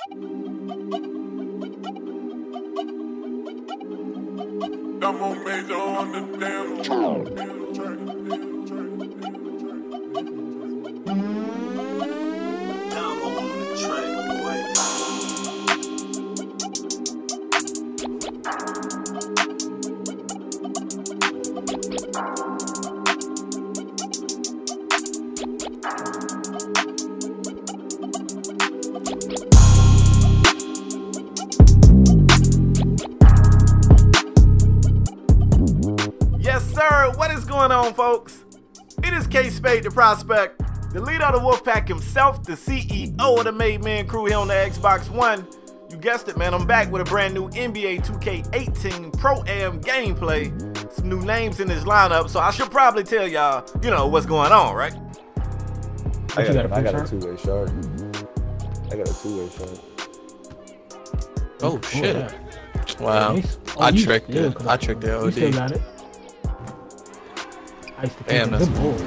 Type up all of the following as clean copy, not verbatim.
I'm on major on the damn track. Yes, sir. What is going on, folks? It is KspadeTheProspect, the leader of the Wolfpack himself, the CEO of the Made Man crew here on the Xbox One. You guessed it, man. I'm back with a brand new NBA 2K18 Pro-Am gameplay. Some new names in this lineup, so I should probably tell y'all, you know, what's going on, right? I got a two-way shot. I got a two-way shot. Oh shit! Yeah. Wow, Nice. Oh, I tricked it. I tricked the You still OD. got it. I used to Damn, kill that's him. Good ball.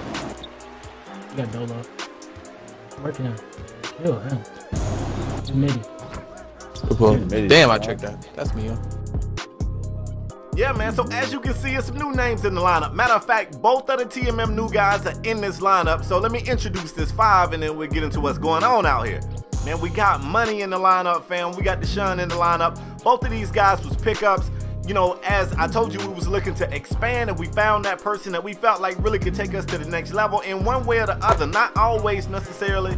You got Dolo. Working him. Kill him. It's midi. Damn, I tricked that. That's me, yo. Yeah, man, so as you can see, there's some new names in the lineup. Matter of fact, both of the TMM new guys are in this lineup. So let me introduce this five and then we'll get into what's going on out here. Man, we got Money in the lineup, fam. We got Deshaun in the lineup. Both of these guys was pickups. You know, as I told you, we was looking to expand and we found that person that we felt like really could take us to the next level in one way or the other. Not always necessarily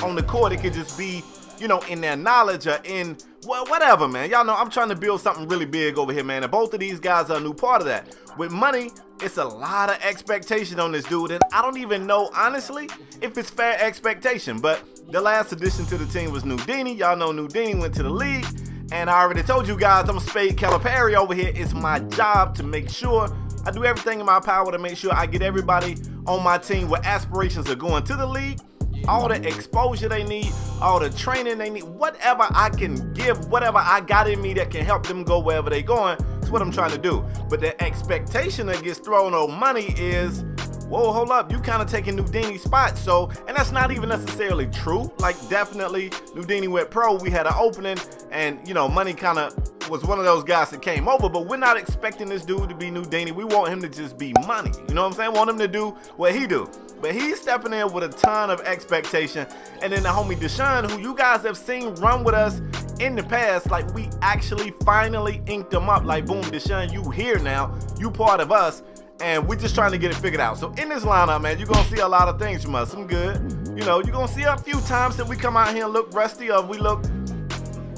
on the court. It could just be, you know, in their knowledge or in, well, whatever, man. Y'all know I'm trying to build something really big over here, man. And both of these guys are a new part of that. With Money, it's a lot of expectation on this dude. And I don't even know, honestly, if it's fair expectation. But the last addition to the team was Nudini. Y'all know Nudini went to the league. And I already told you guys, I'm Spade Calipari over here. It's my job to make sure I do everything in my power to make sure I get everybody on my team with aspirations of going to the league. All the exposure they need, all the training they need, whatever I can give, whatever I got in me that can help them go wherever they going, that's what I'm trying to do. But the expectation that gets thrown on Money is, whoa, hold up, you kind of taking Nudini's spot. So, and that's not even necessarily true. Like, definitely, Nudini went pro, we had an opening, and, you know, Money kind of was one of those guys that came over, but we're not expecting this dude to be Nudini. We want him to just be Money. You know what I'm saying? Want him to do what he do. But he's stepping in with a ton of expectation. And then the homie Deshaun, who you guys have seen run with us in the past, like, we actually finally inked him up. Like, boom, Deshaun, you here now. You part of us. And we're just trying to get it figured out. So in this lineup, man, you're going to see a lot of things from us. Some good. You know, you're going to see a few times that we come out here and look rusty or we look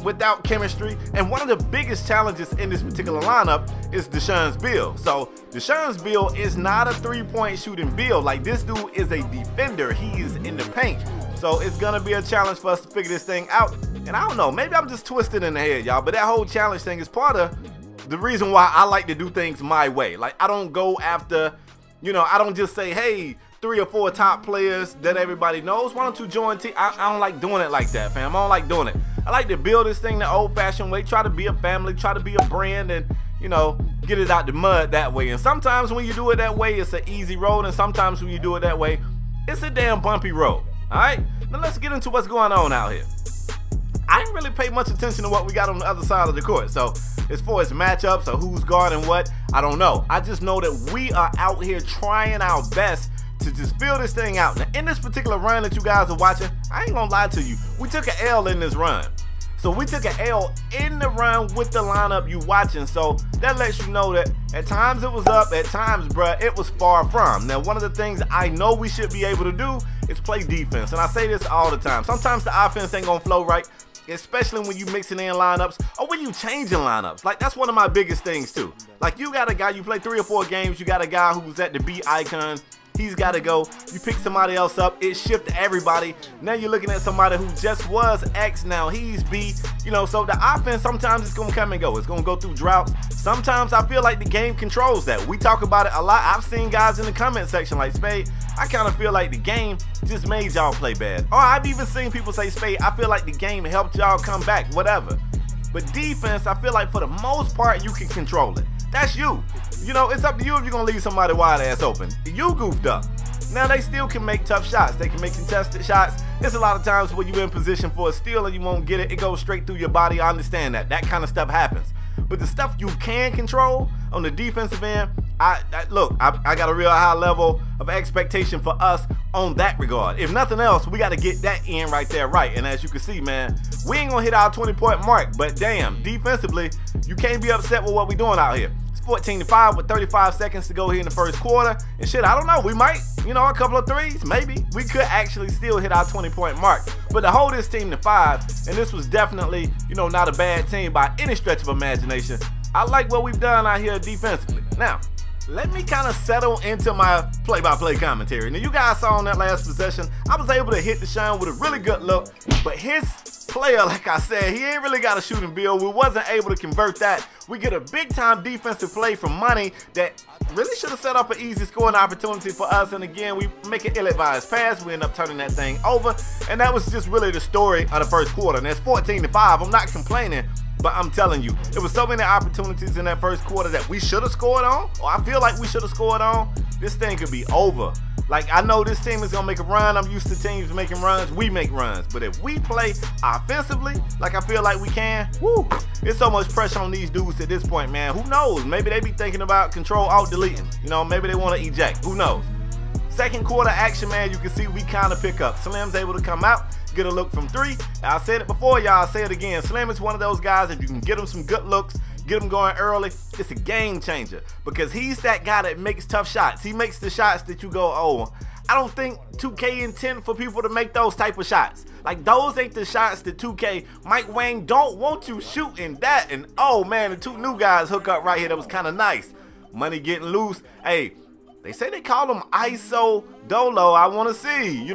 without chemistry. And one of the biggest challenges in this particular lineup is Deshaun's build. So Deshaun's build is not a three-point shooting build. Like, this dude is a defender. He's in the paint. So it's going to be a challenge for us to figure this thing out. And I don't know, maybe I'm just twisted in the head, y'all. But that whole challenge thing is part of the reason why I like to do things my way. Like, I don't go after, you know, I don't just say, hey, 3 or 4 top players that everybody knows, why don't you join team? I don't like doing it like that, fam. I don't like doing it. I like to build this thing the old-fashioned way, try to be a family, try to be a brand, and, you know, get it out the mud that way. And sometimes when you do it that way, it's an easy road, and sometimes when you do it that way, it's a damn bumpy road. All right? Now let's get into what's going on out here. I didn't really pay much attention to what we got on the other side of the court. So as far as matchups or who's guarding what, I don't know. I just know that we are out here trying our best to just fill this thing out. Now, in this particular run that you guys are watching, I ain't gonna lie to you. We took an L in this run. So we took an L in the run with the lineup you watching. So that lets you know that at times it was up, at times, bruh, it was far from. Now, one of the things I know we should be able to do is play defense. And I say this all the time. Sometimes the offense ain't gonna flow right, especially when you mixing in lineups or when you changing lineups. Like, that's one of my biggest things too. Like, you got a guy, you play 3 or 4 games, you got a guy who's at the B icon, he's got to go. You pick somebody else up, it shifts everybody. Now you're looking at somebody who just was X, now he's B. You know, so the offense sometimes it's gonna come and go. It's gonna go through droughts. Sometimes I feel like the game controls that. We talk about it a lot. I've seen guys in the comment section like, Spade, I kind of feel like the game just made y'all play bad. Or I've even seen people say, Spade, I feel like the game helped y'all come back, whatever. But defense, I feel like for the most part, you can control it. That's you. You know, it's up to you if you're going to leave somebody wide ass open. You goofed up. Now, they still can make tough shots. They can make contested shots. It's a lot of times when you're in position for a steal and you won't get it, it goes straight through your body. I understand that. That kind of stuff happens. But the stuff you can control on the defensive end, I got a real high level of expectation for us on that regard. If nothing else, we got to get that end right there right. And as you can see, man, we ain't going to hit our 20-point mark. But damn, defensively, you can't be upset with what we're doing out here. It's 14-5 with 35 seconds to go here in the first quarter. And shit, I don't know. We might, a couple of threes, maybe. We could actually still hit our 20-point mark. But to hold this team to 5, and this was definitely, not a bad team by any stretch of imagination. I like what we've done out here defensively. Now, let me kind of settle into my play-by-play commentary. Now, you guys saw on that last possession, I was able to hit Deshaun with a really good look, but his player, like I said, he ain't really got a shooting bill. We wasn't able to convert that. We get a big-time defensive play from Money that really should have set up an easy scoring opportunity for us. And again, we make an ill-advised pass. We end up turning that thing over. And that was just really the story of the first quarter. And it's 14-5. I'm not complaining. But I'm telling you, there was so many opportunities in that first quarter that we should have scored on, or I feel like we should have scored on. This thing could be over. Like, I know this team is going to make a run. I'm used to teams making runs. We make runs. But if we play offensively, like I feel like we can, woo, there's so much pressure on these dudes at this point, man. Who knows? Maybe they be thinking about control, alt, deleting. Maybe they want to eject. Who knows? Second quarter action, man, you can see we kind of pick up. Slim's able to come out, get a look from 3. I said it before, y'all. I'll say it again. Slim is one of those guys, if you can get him some good looks, get him going early, it's a game changer because he's that guy that makes tough shots. He makes the shots that you go, oh, I don't think 2K intend for people to make those type of shots. Like, those ain't the shots that 2K, Mike Wang don't want you shooting that. And, oh, man, the 2 new guys hook up right here. That was kind of nice. Money getting loose. Hey, they say they call him ISO Dolo. I want to see.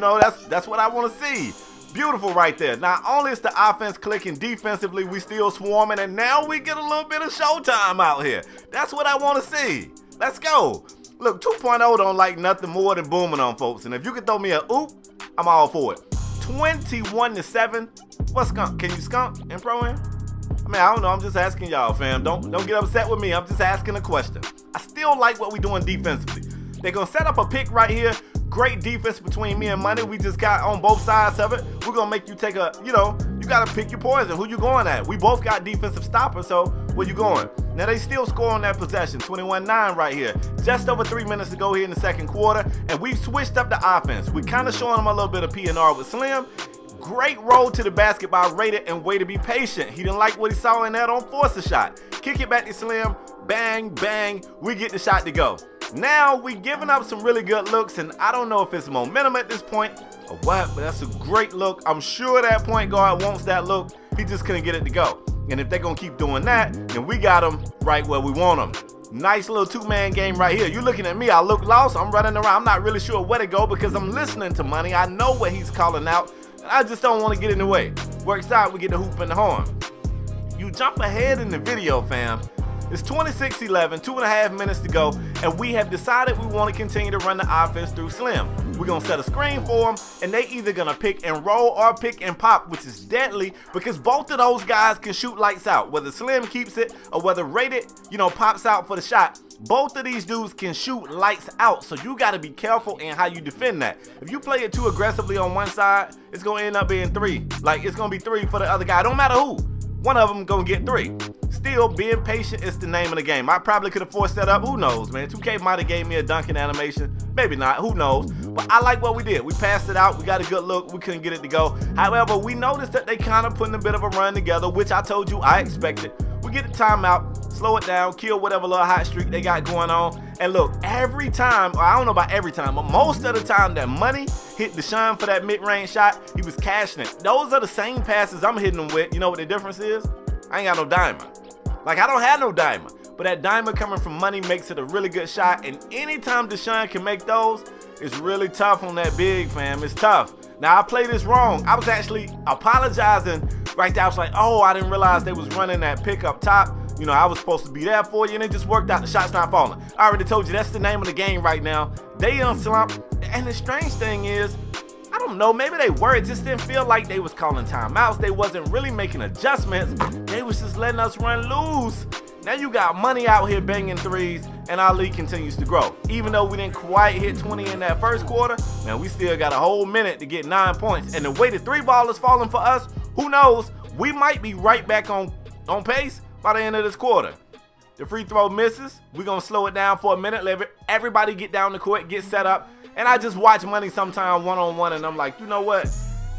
That's what I want to see. Beautiful right there. Not only is the offense clicking, defensively we still swarming, and now we get a little bit of showtime out here. That's what I want to see. Let's go. Look, 2.0 don't like nothing more than booming on folks, and if you can throw me a oop, I'm all for it. 21-7. What's skunk? Can you skunk in pro-am? I mean, I don't know. I'm just asking y'all, fam. Don't get upset with me. I'm just asking a question. I still like what we're doing defensively. They're going to set up a pick right here. Great defense between me and Money. We just got on both sides of it. We're going to make you take a, you got to pick your poison. Who you going at? We both got defensive stoppers, so where you going? Now, they still score on that possession. 21-9 right here. Just over 3 minutes to go here in the second quarter, and we've switched up the offense. We're kind of showing them a little bit of P&R with Slim. Great roll to the basket by Rated and way to be patient. He didn't like what he saw in there. Don't force a shot. Kick it back to Slim. Bang, bang. We get the shot to go. Now we giving up some really good looks, and I don't know if it's momentum at this point or what, but that's a great look. I'm sure that point guard wants that look. He just couldn't get it to go. And if they're going to keep doing that, then we got them right where we want them. Nice little 2-man game right here. You're looking at me. I look lost. I'm running around. I'm not really sure where to go because I'm listening to Money. I know what he's calling out. I just don't want to get in the way. Works out, we get the hoop and the horn. You jump ahead in the video, fam. It's 26-11, 2.5 minutes to go, and we have decided we want to continue to run the offense through Slim. We're going to set a screen for them, and they either going to pick and roll or pick and pop, which is deadly because both of those guys can shoot lights out. Whether Slim keeps it or whether Rated, pops out for the shot, both of these dudes can shoot lights out, so you got to be careful in how you defend that. If you play it too aggressively on one side, it's going to end up being 3. Like, it's going to be 3 for the other guy. Don't matter who. One of them going to get 3. Still, being patient is the name of the game. I probably could have forced that up. Who knows, man? 2K might have gave me a dunking animation. Maybe not. Who knows? But I like what we did. We passed it out. We got a good look. We couldn't get it to go. However, we noticed that they kind of putting a bit of a run together, which I told you I expected. We get the timeout, slow it down, kill whatever little hot streak they got going on. And look, every time, or I don't know about every time, but most of the time that Money hit Deshaun for that mid-range shot, he was cashing it. Those are the same passes I'm hitting them with. You know what the difference is? I ain't got no diamond. Like, I don't have no diamond. But that diamond coming from Money makes it a really good shot. And anytime Deshaun can make those, it's really tough on that big, fam. It's tough. Now, I played this wrong. I was actually apologizing right there. I was like, oh, I didn't realize they was running that pick up top. I was supposed to be there for you, and it just worked out. The shot's not falling. I already told you that's the name of the game right now. They slump. And the strange thing is, I don't know, maybe they were. It just didn't feel like they was calling timeouts. They wasn't really making adjustments. They was just letting us run loose. Now you got money out here banging threes, and our lead continues to grow. Even though we didn't quite hit 20 in that first quarter, now we still got a whole minute to get 9 points. And the way the three ball is falling for us, who knows? We might be right back on pace by the end of this quarter. The free throw misses. We're going to slow it down for a minute. Let everybody get down the court, get set up. And I just watch Money sometime one-on-one, and I'm like, you know what?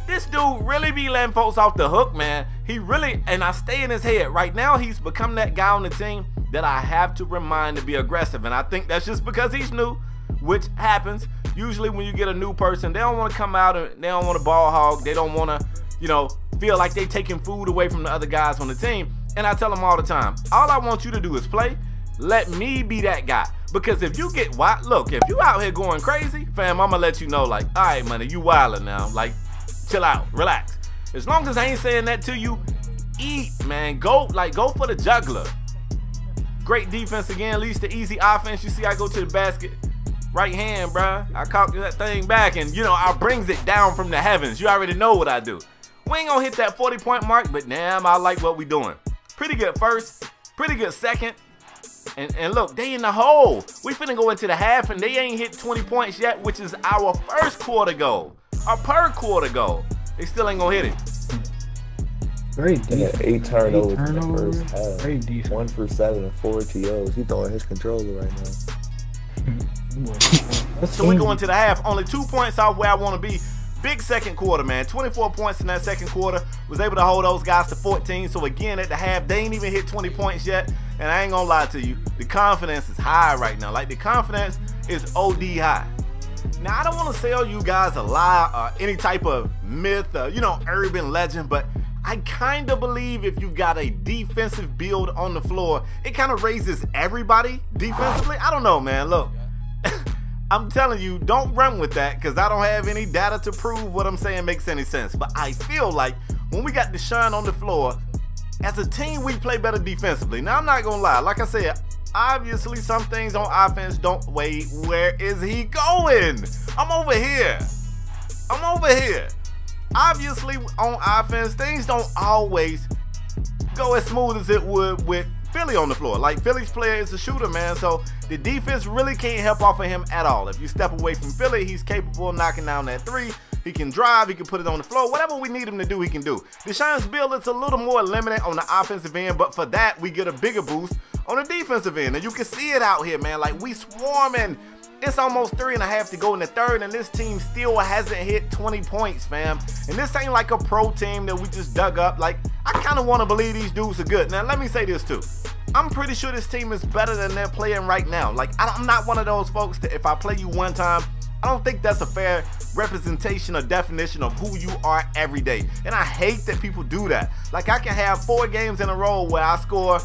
This dude really be letting folks off the hook, man. He really, and I stay in his head. Right now, he's become that guy on the team that I have to remind to be aggressive. And I think that's just because he's new, which happens. Usually when you get a new person, they don't want to come out and they don't want to ball hog. They don't want to, you know, feel like they taking food away from the other guys on the team. And I tell them all the time, all I want you to do is play. Let me be that guy. Because if you get wild, look, if you out here going crazy, fam, I'm going to let you know, like, all right, Money, you wildin' now. Like, chill out, relax. As long as I ain't saying that to you, eat, man. Go for the juggler. Great defense again, leads to easy offense. You see I go to the basket, right hand, bruh. I cock that thing back and, you know, I brings it down from the heavens. You already know what I do. We ain't gonna hit that 40-point mark, but damn, I like what we doing. Pretty good first, pretty good second. And look, they in the hole. We finna go into the half and they ain't hit 20 points yet, which is our first quarter goal. Our per quarter goal. They still ain't gonna hit it. Great defense. 8 turnovers in the first half. Great defense. 1 for 7 and 4 TOs. He throwing his controller right now. So we go into the half, only 2 points off where I want to be. Big second quarter, man. 24 points in that second quarter. Was able to hold those guys to 14. So again, at the half, they ain't even hit 20 points yet. And I ain't gonna lie to you, the confidence is high right now. Like, the confidence is OD high. Now, I don't want to sell you guys a lie or any type of myth, you know, urban legend, but I kind of believe if you got a defensive build on the floor, it kind of raises everybody defensively. I don't know, man. Look, I'm telling you, don't run with that because I don't have any data to prove what I'm saying makes any sense. But I feel like when we got Deshaun on the floor, as a team, we play better defensively. Now, I'm not going to lie. Like I said, obviously, some things on offense don't wait. Where is he going? I'm over here. I'm over here. Obviously, on offense, things don't always go as smooth as it would with Philly on the floor. Like, Philly's player is a shooter, man, so the defense really can't help off of him at all. If you step away from Philly, he's capable of knocking down that three. He can drive, he can put it on the floor. Whatever we need him to do, he can do. Deshaun's build is a little more limited on the offensive end, but for that, we get a bigger boost on the defensive end. And you can see it out here, man. Like, we swarming. It's almost 3.5 to go in the third, and this team still hasn't hit 20 points, fam. And this ain't like a pro team that we just dug up. Like, I kind of want to believe these dudes are good. Now, let me say this, too. I'm pretty sure this team is better than they're playing right now. Like, I'm not one of those folks that if I play you one time, I don't think that's a fair representation or definition of who you are every day. And I hate that people do that. Like, I can have 4 games in a row where I score,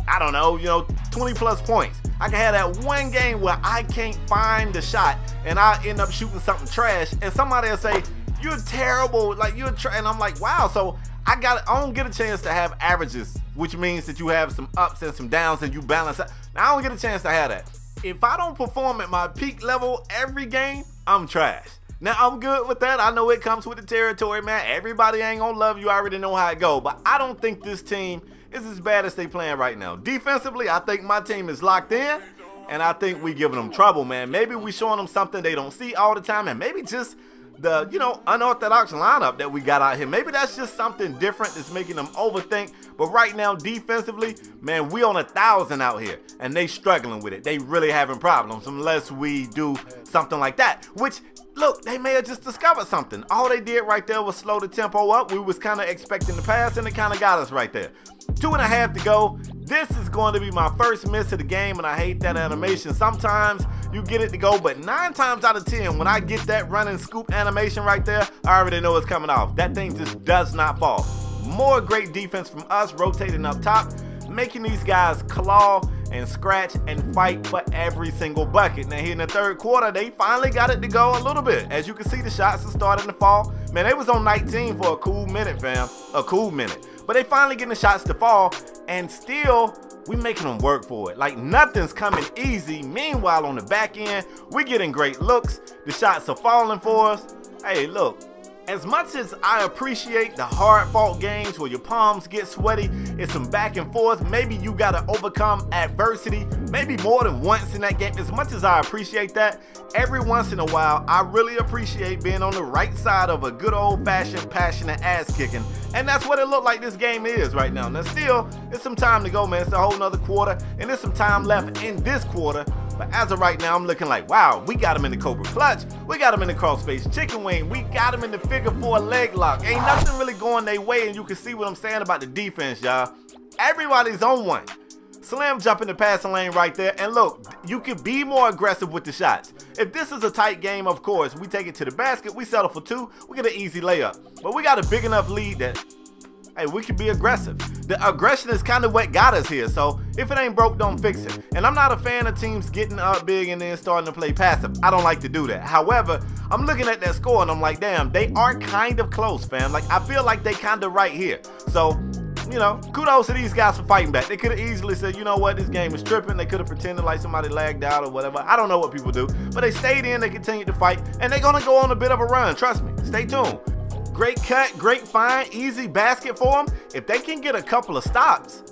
I don't know, you know, 20 plus points. I can have that one game where I can't find the shot and I end up shooting something trash and somebody will say, you're terrible, like you're trash. And I'm like, wow, so I don't get a chance to have averages, which means that you have some ups and some downs and you balance out. Now, I don't get a chance to have that. If I don't perform at my peak level every game, I'm trash. Now, I'm good with that. I know it comes with the territory, man. Everybody ain't gonna love you. I already know how it go. But I don't think this team is as bad as they playing right now. Defensively, I think my team is locked in, and I think we giving them trouble, man. Maybe we showing them something they don't see all the time, and maybe just the, you know, unorthodox lineup that we got out here. Maybe that's just something different that's making them overthink. But right now, defensively, man, we on 1,000 out here, and they struggling with it. They really having problems unless we do something like that, which, look, they may have just discovered something. All they did right there was slow the tempo up. We was kind of expecting the pass, and it kind of got us right there. 2.5 to go. This is going to be my first miss of the game, and I hate that animation. Sometimes you get it to go, but 9 times out of 10, when I get that run and scoop animation right there, I already know it's coming off. That thing just does not fall. More great defense from us, rotating up top, making these guys claw and scratch and fight for every single bucket. Now, here in the third quarter, they finally got it to go a little bit. As you can see, the shots are starting to fall. Man, they was on 19 for a cool minute, fam. A cool minute. But they finally getting the shots to fall, and still, we making them work for it. Like, nothing's coming easy. Meanwhile, on the back end, we getting great looks. The shots are falling for us. Hey, look, As much as I appreciate the hard-fought games where your palms get sweaty, it's some back and forth, maybe you gotta overcome adversity, maybe more than once in that game. As much as I appreciate that, every once in a while, I really appreciate being on the right side of a good old-fashioned, passionate ass-kicking. And that's what it looked like this game is right now. Now still, it's some time to go, man. It's a whole nother quarter, and there's some time left in this quarter. But as of right now, I'm looking like, wow, we got him in the Cobra Clutch. We got him in the cross-face chicken wing. We got him in the figure 4 leg lock. Ain't nothing really going their way, and you can see what I'm saying about the defense, y'all. Everybody's on one. Slim jumping the passing lane right there. And look, you can be more aggressive with the shots. If this is a tight game, of course, we take it to the basket. We settle for 2. We get an easy layup. But we got a big enough lead that, hey, we can be aggressive. The aggression is kind of what got us here, so if it ain't broke, don't fix it. And I'm not a fan of teams getting up big and then starting to play passive. I don't like to do that. However, I'm looking at that score and I'm like, damn, they are kind of close, fam. Like, I feel like they kind of right here. So, you know, kudos to these guys for fighting back. They could have easily said, you know what, this game is tripping. They could have pretended like somebody lagged out or whatever. I don't know what people do, but they stayed in, they continued to fight, and they're gonna go on a bit of a run. Trust me, stay tuned. Great cut, great find, easy basket for them. If they can get a couple of stops,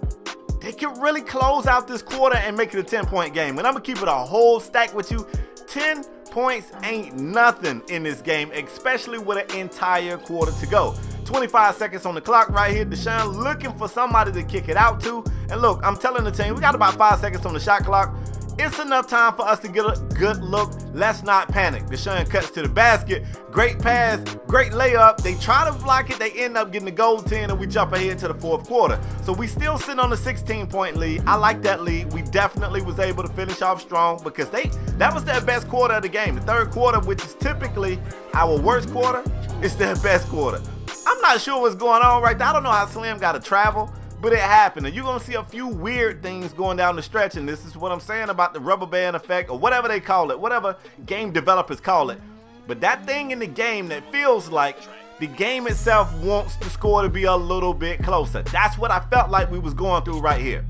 they can really close out this quarter and make it a 10-point game. And I'm gonna keep it a whole stack with you. 10 points ain't nothing in this game, especially with an entire quarter to go. 25 seconds on the clock right here. Deshaun looking for somebody to kick it out to. And look, I'm telling the team, we got about 5 seconds on the shot clock. It's enough time for us to get a good look. Let's not panic. Deshaun cuts to the basket. Great pass, great layup. They try to block it. They end up getting the goaltend, and we jump ahead to the 4th quarter. So we still sitting on a 16-point lead. I like that lead. We definitely was able to finish off strong because that was their best quarter of the game. The 3rd quarter, which is typically our worst quarter, is their best quarter. I'm not sure what's going on right there. I don't know how Slim got to travel, but it happened. And you're going to see a few weird things going down the stretch. And this is what I'm saying about the rubber band effect, or whatever they call it, whatever game developers call it. But that thing in the game that feels like the game itself wants the score to be a little bit closer. That's what I felt like we was going through right here.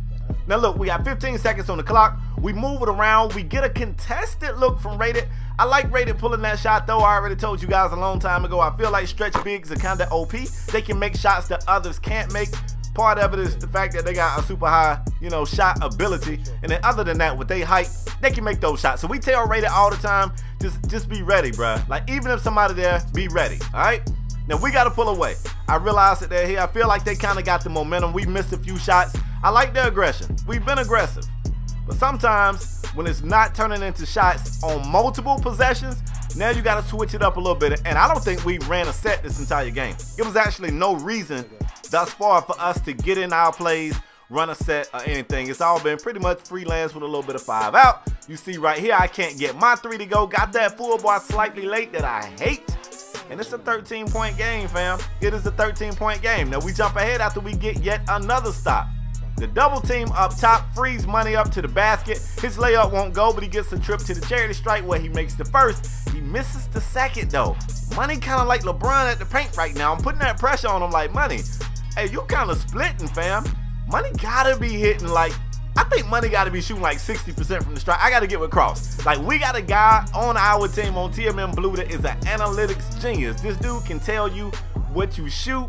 Now look, we got 15 seconds on the clock. We move it around. We get a contested look from Rated. I like Rated pulling that shot though. I already told you guys a long time ago. I feel like stretch bigs are kind of OP. They can make shots that others can't make. Part of it is the fact that they got a super high, you know, shot ability. And then other than that, with their height, they can make those shots. So we tell Rated all the time, just be ready, bruh. Like, even if somebody there, be ready, all right? Now, we got to pull away. I realize that they're here. I feel like they kind of got the momentum. We missed a few shots. I like their aggression. We've been aggressive. But sometimes, when it's not turning into shots on multiple possessions, now you got to switch it up a little bit. And I don't think we ran a set this entire game. It was actually no reason thus far for us to get in our plays, run a set, or anything. It's all been pretty much freelance with a little bit of 5 out. You see right here, I can't get my 3 to go. Got that full bar slightly late that I hate. And it's a 13-point game, fam. It is a 13-point game. Now we jump ahead after we get yet another stop. The double team up top frees Money up to the basket. His layup won't go, but he gets a trip to the charity stripe where he makes the first. He misses the second though. Money kind of like LeBron at the paint right now. I'm putting that pressure on him like, Money, hey, you kind of splitting, fam. Money gotta be hitting like, I think Money gotta be shooting like 60% from the strike. I gotta get with Cross. Like, we got a guy on our team on TMM Blue that is an analytics genius. This dude can tell you what you shoot,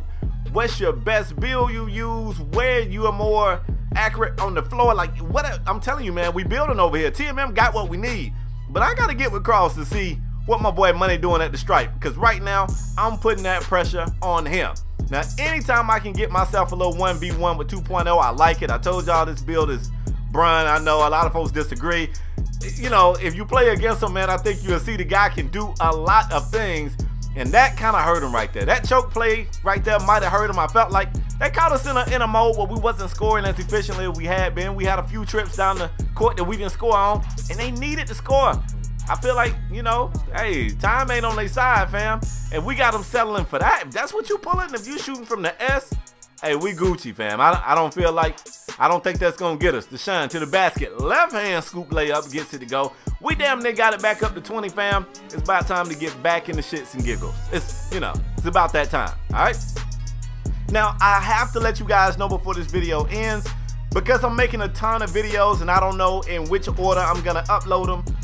what's your best build you use, where you are more accurate on the floor. Like, what I'm telling you, man, we building over here. TMM got what we need. But I gotta get with Cross to see what my boy Money doing at the stripe. Because right now, I'm putting that pressure on him. Now, anytime I can get myself a little 1v1 with 2.0, I like it. I told y'all this build is brun. I know a lot of folks disagree. You know, if you play against him, man, I think you'll see the guy can do a lot of things. And that kind of hurt him right there. That choke play right there might have hurt him. I felt like that caught us in a mode where we wasn't scoring as efficiently as we had been. We had a few trips down the court that we didn't score on, and they needed to score. I feel like, you know, hey, time ain't on their side, fam. And we got them settling for that. If that's what you pulling, if you shooting from the S, hey, we Gucci, fam. I don't think that's going to get us. Deshaun to the basket. Left hand scoop layup gets it to go. We damn near got it back up to 20, fam. It's about time to get back in the shits and giggles. It's, you know, it's about that time, all right? Now, I have to let you guys know before this video ends, because I'm making a ton of videos and I don't know in which order I'm going to upload them.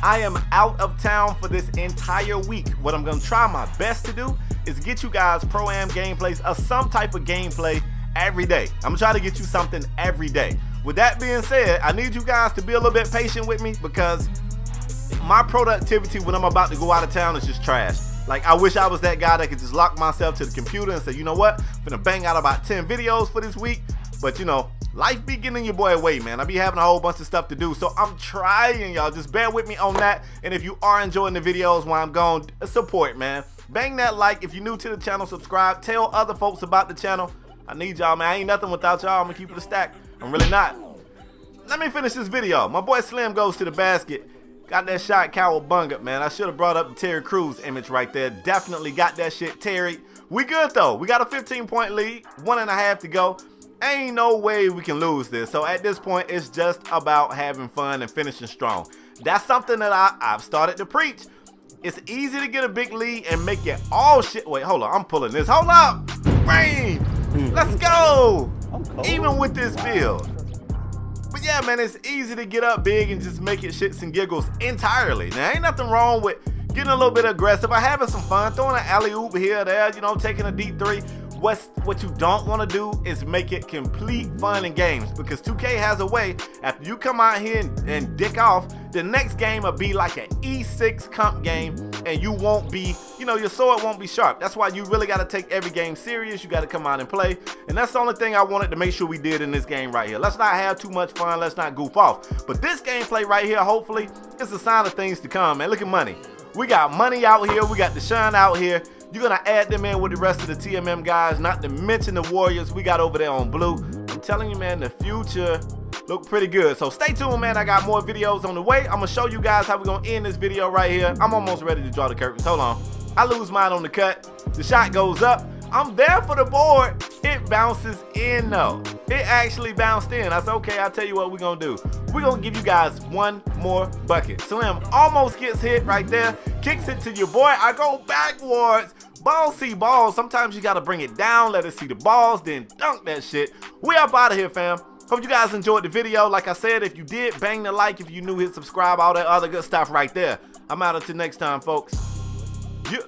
I am out of town for this entire week. What I'm going to try my best to do is get you guys pro-am gameplays or some type of gameplay every day. I'm gonna try to get you something every day. With that being said, I need you guys to be a little bit patient with me because my productivity when I'm about to go out of town is just trash. Like, I wish I was that guy that could just lock myself to the computer and say, you know what, I'm gonna bang out about 10 videos for this week. But you know, life be getting your boy away, man. I be having a whole bunch of stuff to do, so I'm trying, y'all. Just bear with me on that. And if you are enjoying the videos while I'm gone, support, man. Bang that like. If you're new to the channel, subscribe. Tell other folks about the channel. I need y'all, man. I ain't nothing without y'all. I'm gonna keep it a stack. I'm really not. Let me finish this video. My boy Slim goes to the basket. Got that shot cowabunga, man. I should have brought up the Terry Crews image right there. Definitely got that shit, Terry. We good, though. We got a 15-point lead. 1.5 to go. Ain't no way we can lose this. So at this point, it's just about having fun and finishing strong. That's something that I've started to preach. It's easy to get a big lead and make it all shit. Wait, hold on. I'm pulling this. Hold up. Rain. Let's go. Even with this build. But yeah, man, it's easy to get up big and just make it shits and giggles entirely. Now, ain't nothing wrong with getting a little bit aggressive or having some fun, throwing an alley-oop here or there, you know, taking a deep three. What you don't want to do is make it complete fun and games, because 2K has a way, after you come out here and dick off, the next game will be like an E6 comp game, and you won't be, you know, your sword won't be sharp. That's why you really got to take every game serious. You got to come out and play, and that's the only thing I wanted to make sure we did in this game right here. Let's not have too much fun. Let's not goof off. But this gameplay right here, hopefully, is a sign of things to come, man. Look at money. We got money out here. We got the shine out here. You're going to add them in with the rest of the TMM guys, not to mention the Warriors we got over there on blue. I'm telling you, man, the future look pretty good. So stay tuned, man. I got more videos on the way. I'm going to show you guys how we're going to end this video right here. I'm almost ready to draw the curtains. Hold on. I lose mine on the cut. The shot goes up. I'm there for the board. It bounces in, though. It actually bounced in. I said, okay, I'll tell you what we're going to do. We're going to give you guys one more bucket. Slim almost gets hit right there. Kicks it to your boy. I go backwards. Ball see balls. Sometimes you got to bring it down, let it see the balls, then dunk that shit. We up out of here, fam. Hope you guys enjoyed the video. Like I said, if you did, bang the like. If you new, hit subscribe. All that other good stuff right there. I'm out until next time, folks. Yeah.